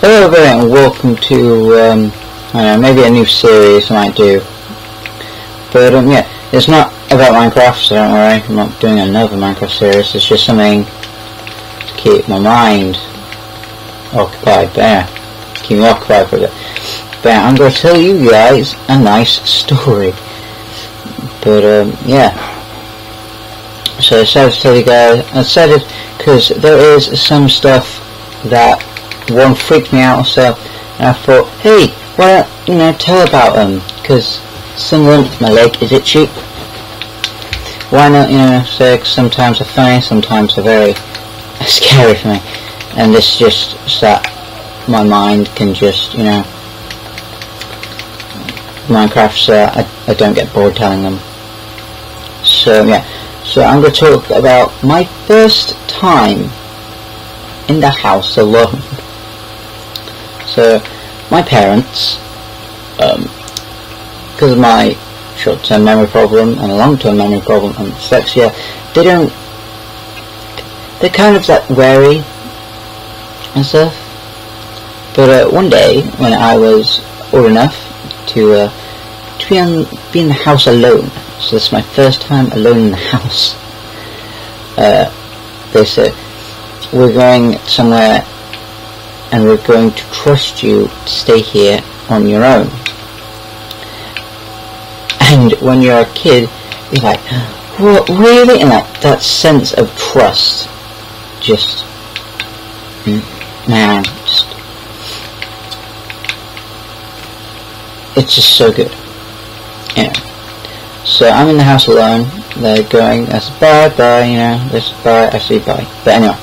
Hello everyone, and welcome to, I don't know, maybe a new series I might do. But, yeah, it's not about Minecraft, so don't worry, I'm not doing another Minecraft series, it's just something to keep my mind occupied, but yeah, keep me occupied for a bit. But yeah, I'm going to tell you guys a nice story. But, yeah. So I decided to tell you guys, I decided, because there is some stuff that one freaked me out, so I thought, hey, why don't, tell about them, because some of them, my leg is itchy. Why not, say, sometimes they're funny, sometimes they're very scary for me, and this is just so that my mind can just, Minecraft, so I don't get bored telling them. So, yeah, so I'm going to talk about my first time in the house alone. So, my parents, because of my short-term memory problem and a long-term memory problem and dyslexia, they're kind of like wary and stuff. But one day, when I was old enough to be in the house alone, so this is my first time alone in the house, they said, we're going somewhere and we're going to trust you to stay here on your own. And when you're a kid, you're like, what, really? And that sense of trust, just, man, it's just so good. So I'm in the house alone, they're going, that's bye, this bye, I say bye. But anyway.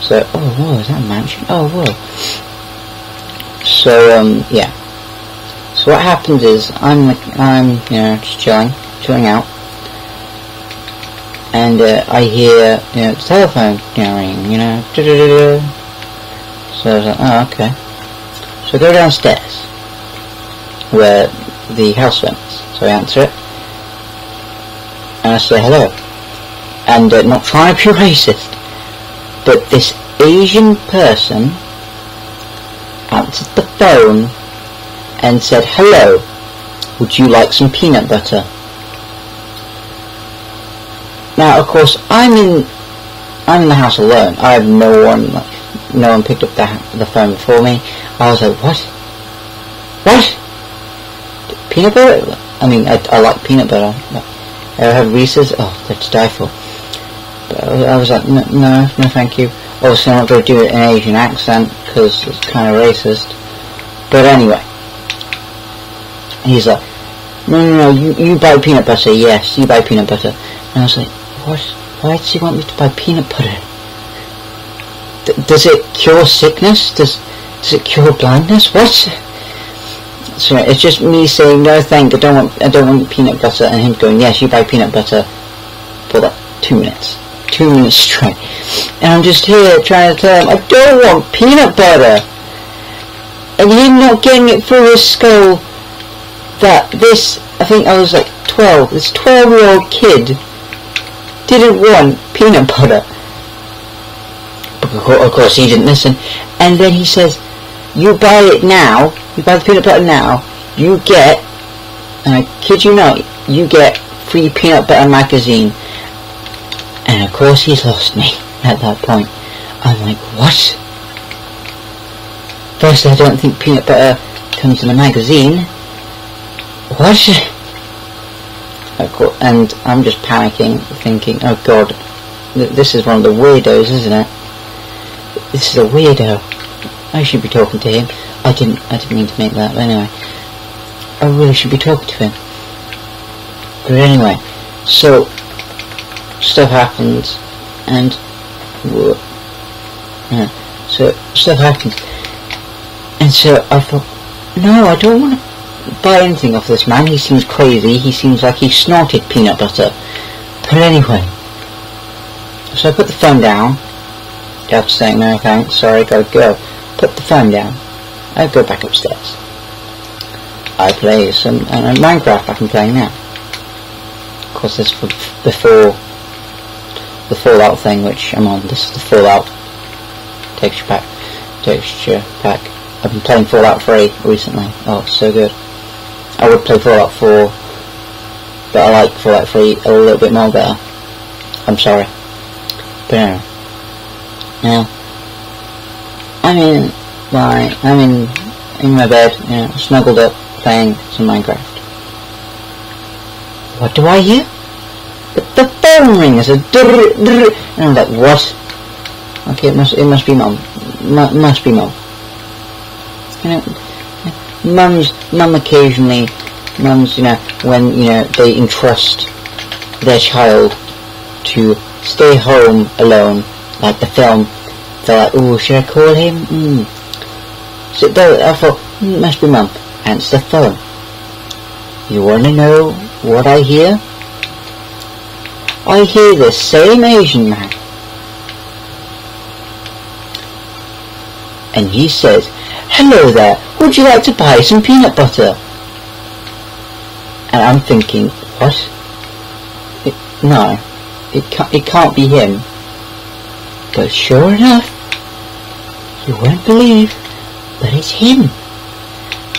So, oh, whoa, is that a mansion? Oh, whoa. So, yeah. So what happens is, I'm just chilling out, and I hear, the telephone, ringing, So I was like, oh, okay. So I go downstairs, where the house phones. So I answer it, and I say hello, and not trying to be racist, but this Asian person answered the phone and said, hello, would you like some peanut butter? Now, of course, I'm in the house alone. I have no one picked up the phone before me. I was like, what? Peanut butter? I mean, I like peanut butter. I have Reese's. Oh, they're to die for. But I was like, no, thank you. Obviously, I'm not going to do it in an Asian accent, because it's kind of racist. But anyway. He's like, no, you buy peanut butter. Yes, you buy peanut butter. And I was like, what? Why does he want me to buy peanut butter? Does it cure sickness? Does it cure blindness? What? So it's just me saying, no thank you, I don't want peanut butter, and him going, yes, you buy peanut butter, for like 2 minutes. 2 minutes straight. And I'm just here trying to tell him, I don't want peanut butter. And him not getting it through his skull that this, I think I was like 12, this 12-year-old kid didn't want peanut butter. But of course he didn't listen. And then he says, you buy it now, you buy the peanut butter now, you get, and I kid you not, you get free peanut butter magazine. And of course he's lost me at that point. I'm like, what? Firstly, I don't think peanut butter comes in a magazine. What? Of course, and I'm just panicking, thinking, oh god, this is one of the weirdos, isn't it? This is a weirdo. I should be talking to him. I didn't mean to make that, but anyway. I really should be talking to him. But anyway, so stuff happens, and so stuff happens, and so I thought, no, I don't want to buy anything off this man. He seems crazy. He seems like he snorted peanut butter. But anyway, so I put the phone down. Dad's saying, no thanks, sorry, gotta go. Put the phone down. I go back upstairs. I play some Minecraft I can play now. Of course, this is before the Fallout thing, which I'm on. This is the Fallout. Takes you back. texture pack. I've been playing Fallout 3 recently. Oh, it's so good. I would play Fallout 4, but I like Fallout 3 a little bit more better. I'm sorry. But anyway. Now, I'm in my bed, snuggled up, playing some Minecraft. What do I hear? The phone rings, a drrr, drrr, and I'm like, what? Okay, it must be Mum. Must be Mum. Mum occasionally, mums, when, they entrust their child to stay home alone, like the film, they're like, oh, should I call him? So I thought, it must be Mum. Answer the phone. You wanna know what I hear? I hear the same Asian man. And he says, hello there, would you like to buy some peanut butter? And I'm thinking, what? It can't be him. But sure enough, you won't believe, but it's him.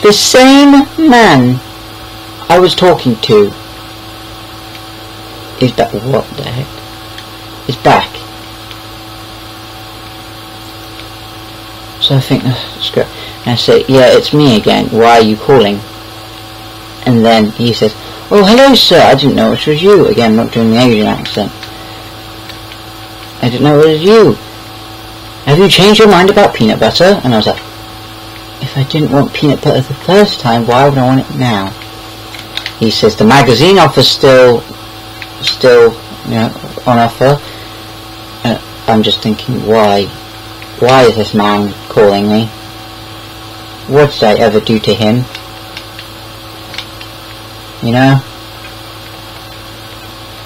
The same man I was talking to is back. What the heck? Is back. So I think, screw it. And I say, yeah, it's me again. Why are you calling? And then he says, oh, hello, sir. I didn't know it was you. Again, not doing the Asian accent. I didn't know it was you. Have you changed your mind about peanut butter? And I was like, if I didn't want peanut butter the first time, why would I want it now? He says the magazine offer's still on offer. I'm just thinking, why is this man calling me? What did I ever do to him?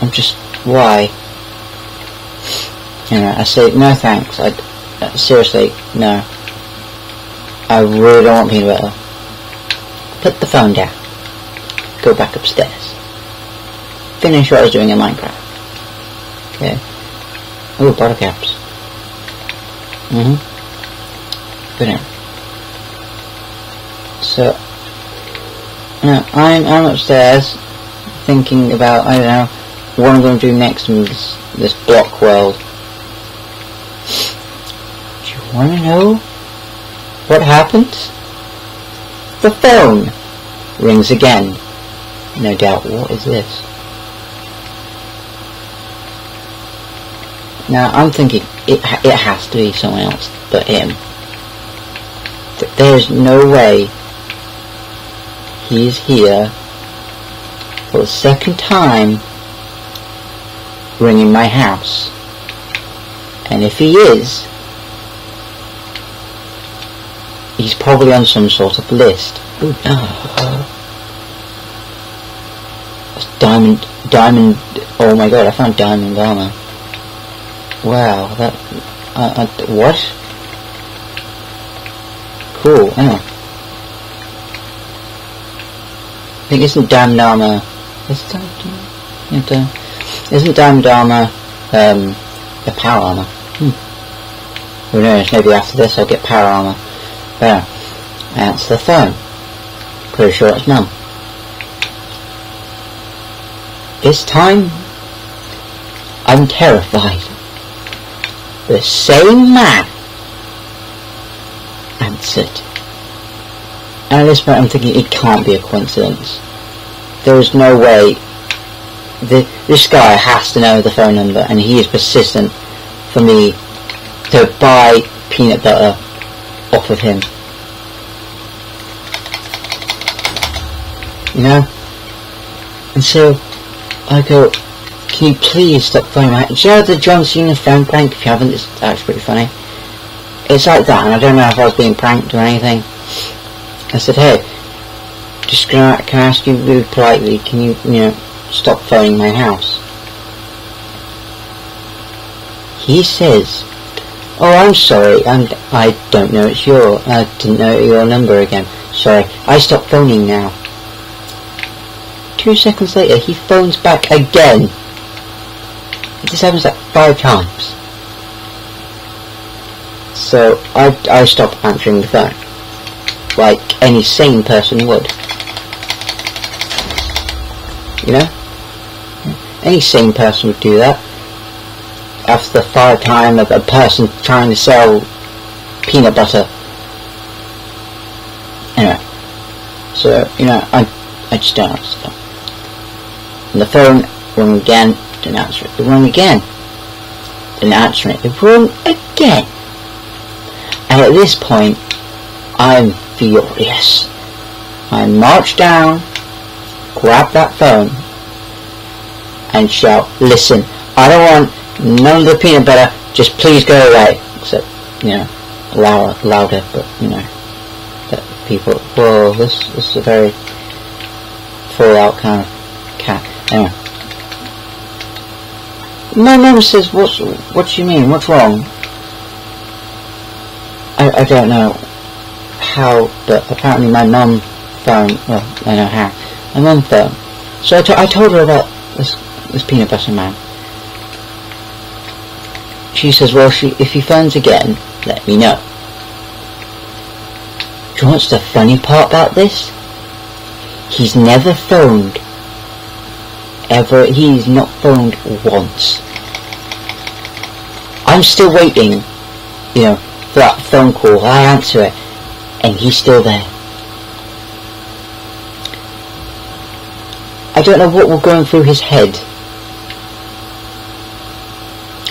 I'm just, why? I say, no thanks, seriously, no. I really don't want peanut butter. Put the phone down. Go back upstairs. Finish what I was doing in Minecraft. Okay. Ooh, bottle caps. But anyway. So, I'm upstairs thinking about, I don't know, what I'm going to do next in this block world. Do you want to know what happens? The phone rings again. No doubt, what is this? Now, I'm thinking, it has to be someone else but him. There's no way he's here for the second time ringing my house. And if he is, he's probably on some sort of list. Ooh, that's diamond, oh my god, I found diamond armor. Wow, that, what? Cool, anyway. I think isn't diamond armor, isn't diamond armor, the power armor? Who knows, maybe after this I'll get power armor. There, answer the phone. Pretty sure it's Mum. This time, I'm terrified. The same man answered. And at this point I'm thinking it can't be a coincidence. There is no way. This guy has to know the phone number, and he is persistent for me to buy peanut butter off of him. And so I go, can you please stop phoning my... Do you know the John Cena phone prank? If you haven't, it's actually pretty funny. It's like that, and I don't know if I was being pranked or anything. I said, hey, just can I ask you really politely, can you, stop phoning my house? He says, oh, I'm sorry, I don't know I didn't know your number again. Sorry, I stopped phoning now. 2 seconds later, he phones back again. This happens like 5 times. So I stopped answering the phone, like any sane person would. You know? Any sane person would do that. After the third time of a person trying to sell peanut butter. Anyway. So, you know, I just don't answer the phone. And the phone rang again, didn't answer it. It rang again, didn't answer it. It rang again. And at this point, I'm furious. I march down, grab that phone, and shout, "Listen, I don't want none of the peanut butter, just please go away." Except, you know, louder, but, you know, that people, whoa, this is a very full out kind of cat. Anyway. My mum says, what do you mean, what's wrong? I don't know how, but apparently my mum phoned, well, I know how, my mum phoned. So I told her about this peanut butter man. She says, well, if he phones again, let me know. Do you know what's the funny part about this? He's never phoned. Ever. He's not phoned once. I'm still waiting, you know, for that phone call. I answer it, and he's still there. I don't know what was going through his head.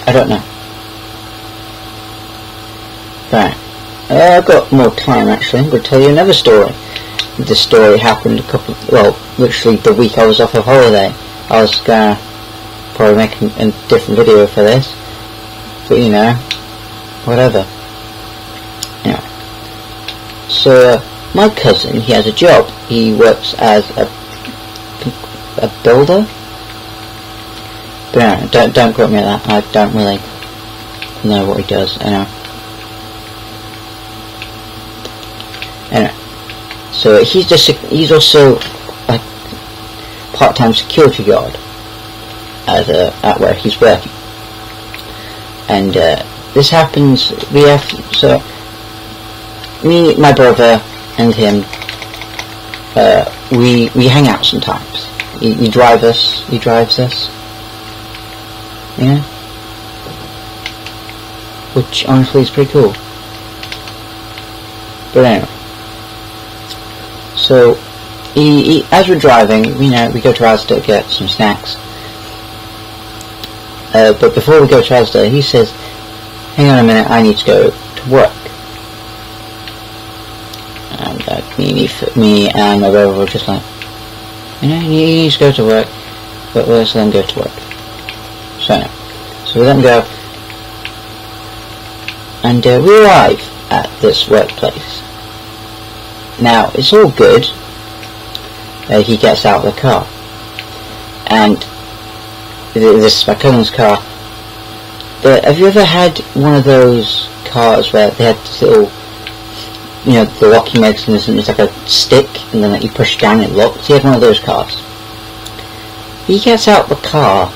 I don't know. Right. I've got more time actually. I'm going to tell you another story. This story happened literally the week I was off of holiday. I was going to probably make a different video for this. But you know, whatever. Anyway. So, my cousin, he has a job. He works as a builder? But no, don't quote me on that. I don't really know what he does. Anyway. So he's also a part-time security guard at where he's working. And this happens. Me, my brother, and him. We hang out sometimes. He drives us. You know, which honestly is pretty cool. But anyway. So, as we're driving, you know, we go to Asda to get some snacks. But before we go to Asda, he says, hang on a minute, I need to go to work. And me and my brother were just like, you know, he needs to go to work, but let's let him go to work. So we let him go, and we arrive at this workplace. Now, it's all good. He gets out of the car, and this is my cousin's car. But have you ever had one of those cars where they had this little, you know, the locking mechanism is like a stick, and then you push down and it locks? He had one of those cars. He gets out the car.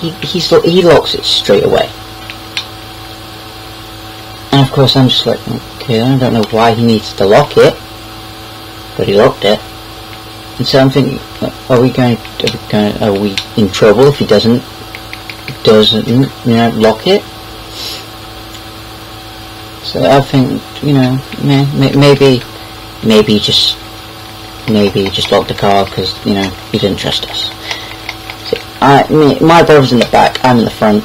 He locks it straight away. And of course I'm just like, okay, I don't know why he needs to lock it, but he locked it. And so I'm thinking, are we in trouble if he doesn't, you know, lock it? So I think, you know, maybe just lock the car because, you know, he didn't trust us. So my brother's in the back, I'm in the front,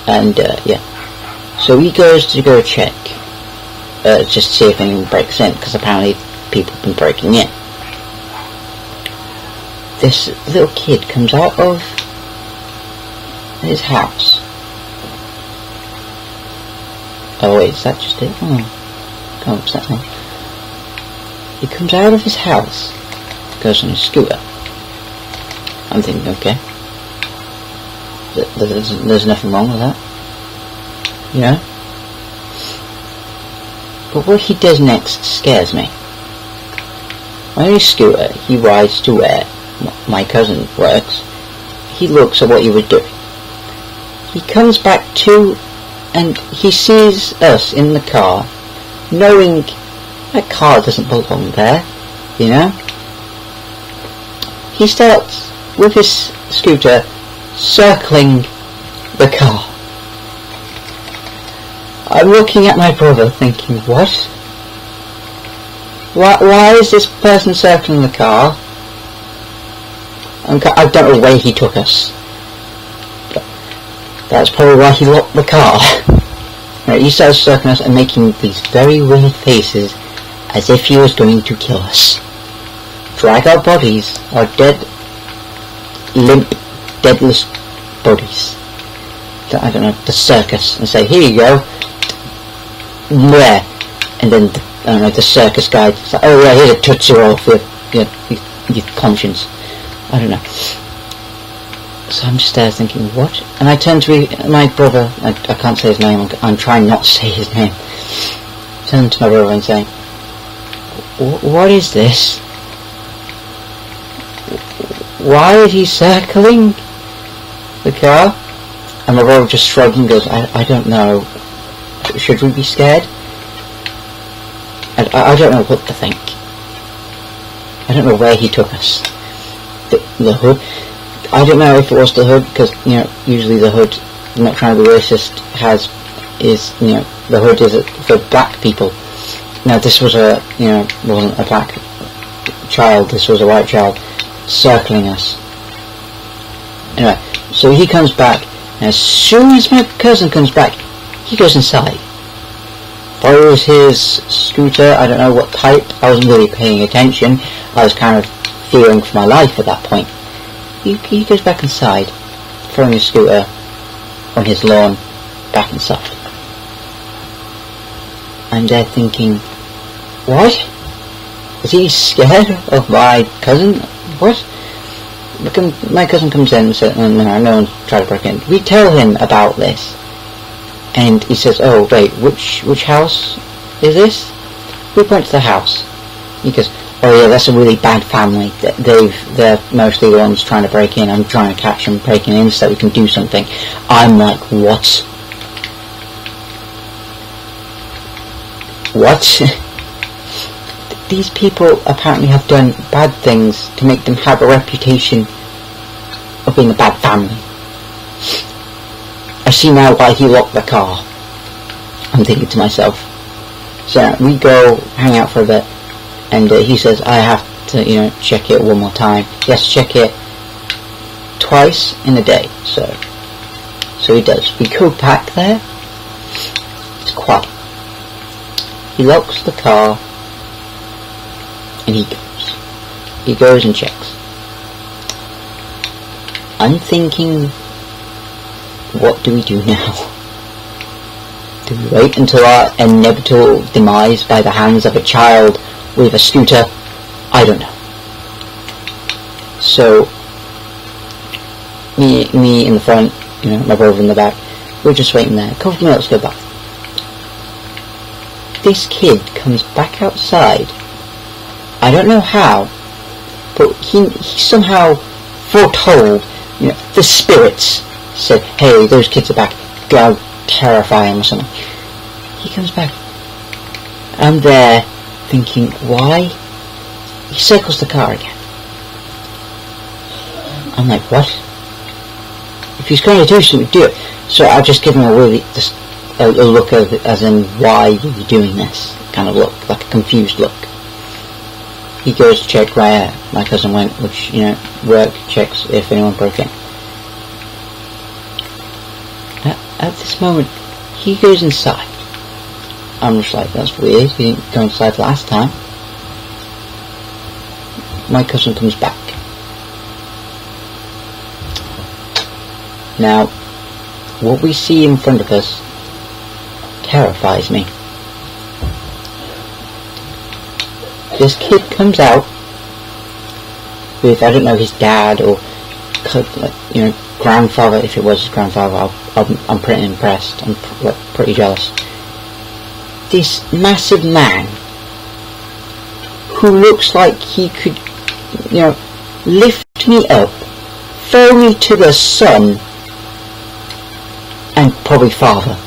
and yeah. So he goes to go check, just to see if anyone breaks in, because apparently people have been breaking in. This little kid comes out of his house. Oh wait, is that just it? Oh, God, what's that now? He comes out of his house, goes on his scooter. I'm thinking, okay, there's nothing wrong with that. You know? But what he does next scares me. On his scooter, he rides to where my cousin works. He looks at what he was doing. He comes back to and he sees us in the car, knowing that car doesn't belong there, you know. He starts, with his scooter, circling the car. I'm looking at my brother thinking, what? Why is this person circling the car? I don't know where he took us. But that's probably why he locked the car. Right, he started circling us and making these very weird faces as if he was going to kill us. Drag our bodies, our dead, limp, deadless bodies. I don't know, the circus, and say, here you go. Where? And then, I don't know, the circus guy, like, oh yeah, here's a Tootsie Roll for your conscience. I don't know. So I'm just there thinking, what? And I turn to my brother, I can't say his name, I'm trying not to say his name. Turn to my brother and say, what is this? Why is he circling the car? And my brother just shrugged and goes, I don't know. Should we be scared? I don't know what to think. I don't know where he took us. The hood. I don't know if it was the hood, because, you know, usually the hood, I'm not trying to be racist, the hood is for black people. Now this was wasn't a black child, this was a white child circling us. Anyway, so he comes back, and as soon as my cousin comes back, he goes inside. Borrows his scooter, I don't know what type, I wasn't really paying attention, I was kind of fearing for my life at that point. He goes back inside, throwing his scooter on his lawn, back inside. I'm there thinking, what? Is he scared of my cousin? What? My cousin comes in and says, no one's tried to break in. We tell him about this. And he says, oh wait, which house is this? We point to the house. He goes, oh yeah, that's a really bad family. They're mostly the ones trying to break in. I'm trying to catch them breaking in so we can do something. I'm like, what? What? These people apparently have done bad things to make them have a reputation of being a bad family. I see now why he locked the car. I'm thinking to myself. So we go hang out for a bit, and he says I have to, check it one more time. He has to check it twice in a day. So he does. We go back there. It's quiet. He locks the car, and he goes. He goes and checks. I'm thinking, what do we do now? Do we wait until our inevitable demise by the hands of a child with a scooter? I don't know. So, me in the front, my brother in the back, we're just waiting there. A couple of minutes go by. This kid comes back outside. I don't know how, but he somehow foretold, the spirits said, hey, those kids are back, go terrify him or something. He comes back. I'm there thinking, why? He circles the car again. I'm like, what? If he's going to do something, do it. So I just give him a look as in, why are you doing this? Kind of look, like a confused look. He goes to check where my cousin went, which, work checks if anyone broke in. At this moment, he goes inside. I'm just like, that's weird, he didn't go inside last time. My cousin comes back. Now, what we see in front of us terrifies me. This kid comes out with, I don't know, his dad or, grandfather. If it was his grandfather, I'm pretty impressed. I'm pretty jealous. This massive man who looks like he could, lift me up, throw me to the sun, and probably father.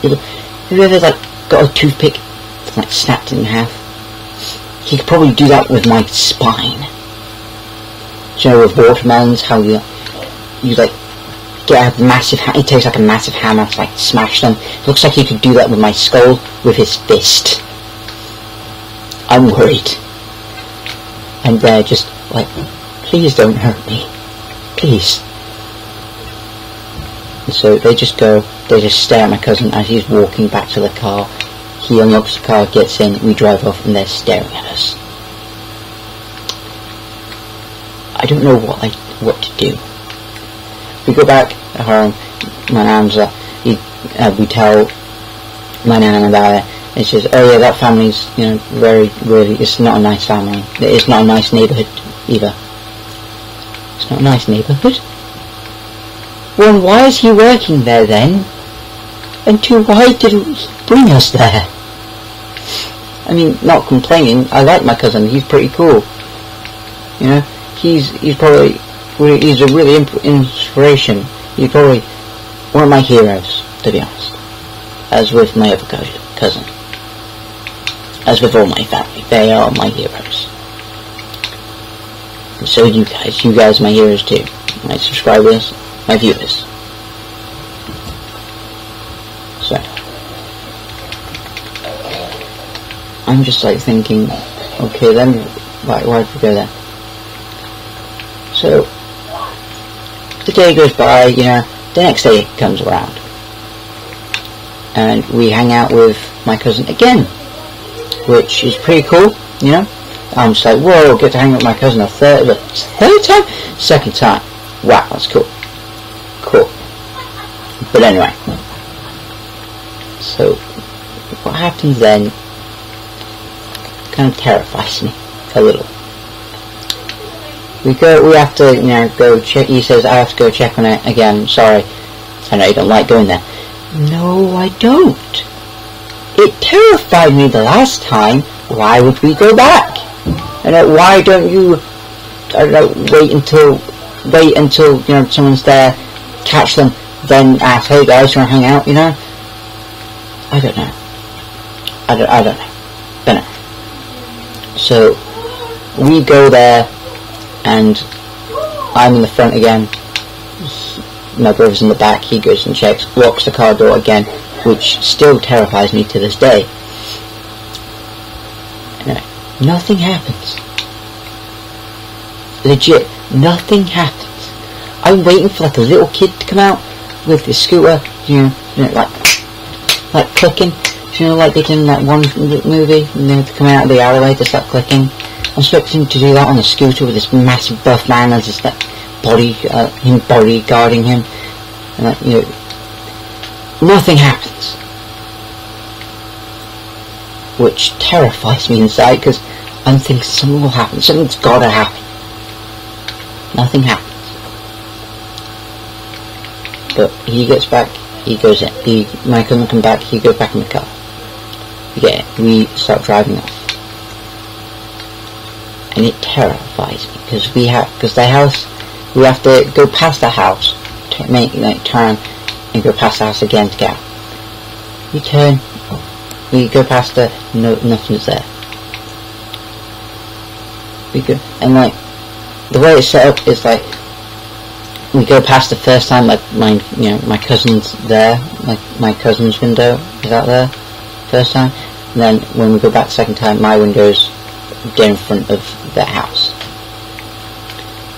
Have you ever like got a toothpick and like snapped it in half? He could probably do that with my spine. Do you know with watermelons how you like get a massive it takes like a massive hammer to like smash them? It looks like he could do that with my skull with his fist. I'm worried. And they're just like, please don't hurt me. Please. And so they just stare at my cousin as he's walking back to the car. He unlocks the car, gets in, we drive off, and they're staring at us. I don't know what to do. We go back home, my nan's we tell my nan about it, and she says, oh yeah, that family's, really, it's not a nice family. It's not a nice neighbourhood either. It's not a nice neighbourhood? Well, why is he working there then? And two, why didn't he bring us there? I mean, not complaining, I like my cousin, he's pretty cool. He's a really inspiration. He's probably one of my heroes, to be honest. As with my other cousin. As with all my family, they are my heroes. And so you guys are my heroes too. My subscribers, my viewers. So, I'm just like thinking, okay then, why did we go there? So, the day goes by, the next day comes around. And we hang out with my cousin again, which is pretty cool, I'm just like, whoa, get to hang out with my cousin a third time? Second time. Wow, that's cool. Cool. But anyway. So, what happens then kind of terrifies me a little. We have to, go check. He says, I have to go check on it again. Sorry. I know you don't like going there. No, I don't. It terrified me the last time. Why would we go back? And why don't you, wait until, someone's there, catch them, then ask, hey guys, you want to hang out, I don't know. I don't know. But no. So, we go there, and I'm in the front again. My brother's in the back. He goes and checks, locks the car door again, which still terrifies me to this day. Anyway, nothing happens. Legit, nothing happens. I'm waiting for like a little kid to come out with his scooter, like clicking. Like they did in that one movie, to come out of the alleyway to start clicking. I'm expecting him to do that on a scooter with this massive buff man as his bodyguarding him, and nothing happens, which terrifies me inside because I'm thinking something will happen, something's gotta happen. Nothing happens, but he gets back, he goes in, my cousin comes back, he goes back in the car. We start driving off. And it terrifies me because the house, we have to go past the house, turn and go past the house again to get out. We turn, we go past nothing's there. We go, and the way it's set up is we go past the first time, my cousin's there, my cousin's window is out there, first time, and then when we go back the second time, my window's down in front of the house.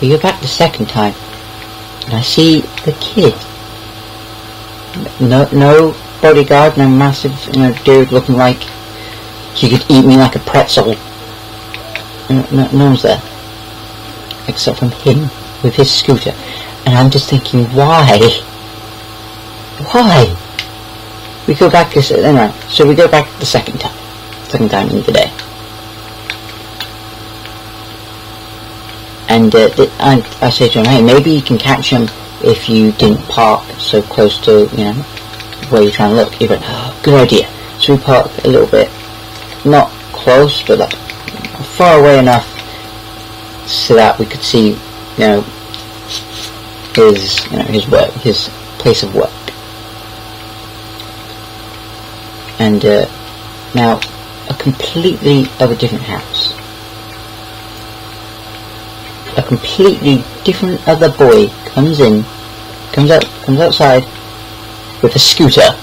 We go back the second time, and I see the kid. No bodyguard, no massive, dude looking like he could eat me like a pretzel. No one's there, except from him with his scooter. And I'm just thinking, why? Why? We go back anyway. So we go back the second time in the day. And I say to him, hey, maybe you can catch him if you didn't park so close to, where you're trying to look. He went, oh, good idea. So we parked a little bit, not close, but far away enough so that we could see, his work, his place of work. And now a completely other different house. A completely different other boy comes outside with a scooter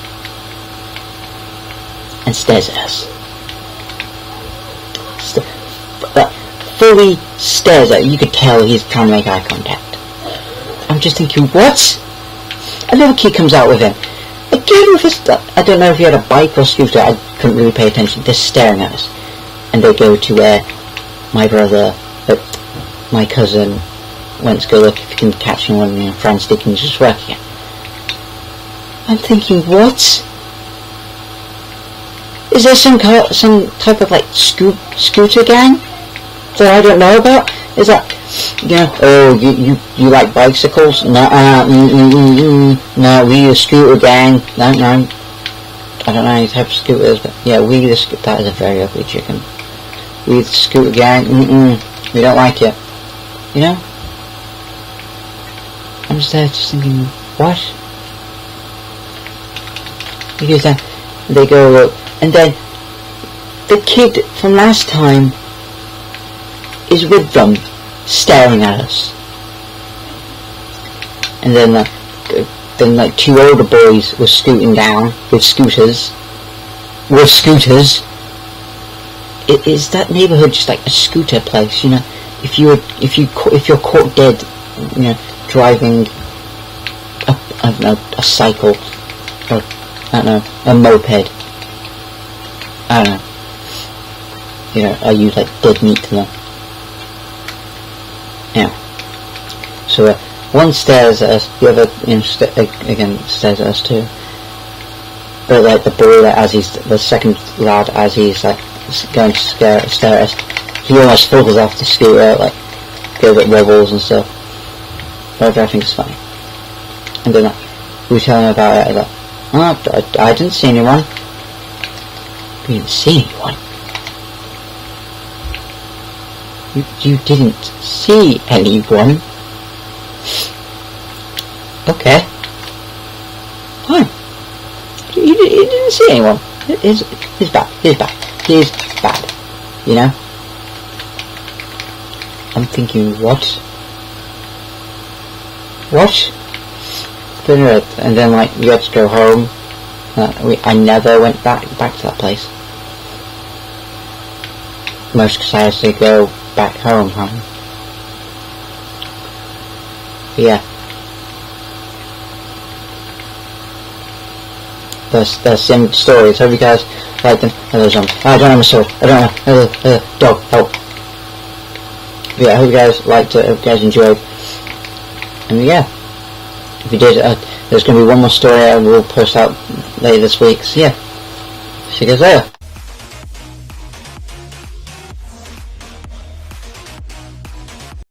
and stares at us. Fully stares at you. You could tell he's trying to make eye contact. I'm just thinking, what? Another kid comes out with him. Again with his... I don't know if he had a bike or scooter. I couldn't really pay attention. They're staring at us. And they go to where my brother... my cousin went to go look if you can catch anyone in France Dickens just work again. I'm thinking, what? Is there some type of like scooter gang that I don't know about? Is that, you know, oh, you like bicycles? No, no, we the scooter gang. No, I don't know any type of scooters, but yeah, we the scooter. That is a very ugly chicken. We the scooter gang. We don't like it. You know? I'm just there just thinking, what? Because then they go look, and then the kid from last time is with them, staring at us. And then like two older boys were scooting down with scooters. Is that neighbourhood just like a scooter place? You know, if you're caught dead, you know, driving I don't know, a cycle, or I don't know, a moped. I don't know. You know, are you like dead meat to them? Yeah. So one stares at us, the other, you know, again stares at us too. But like the boy, like, as he's the second lad, as he's like going to stare at us, he almost falls off the scooter, like goes at wobbles and stuff. But I think it's funny. And then we tell him about it. Like, oh, I didn't see anyone. We didn't see anyone. You didn't see anyone? Okay. Fine. You didn't see anyone. He's bad. You know? I'm thinking, what? And then like we had to go home. I never went back to that place. Most because I had to go back home. But yeah. That's the end of the story. So if you guys like them, I don't have a sword. I don't know. Dog, help. But yeah, I hope you guys liked it. I hope you guys enjoyed. And yeah, if you did, there's going to be one more story I will post out later this week. So yeah, see you guys later.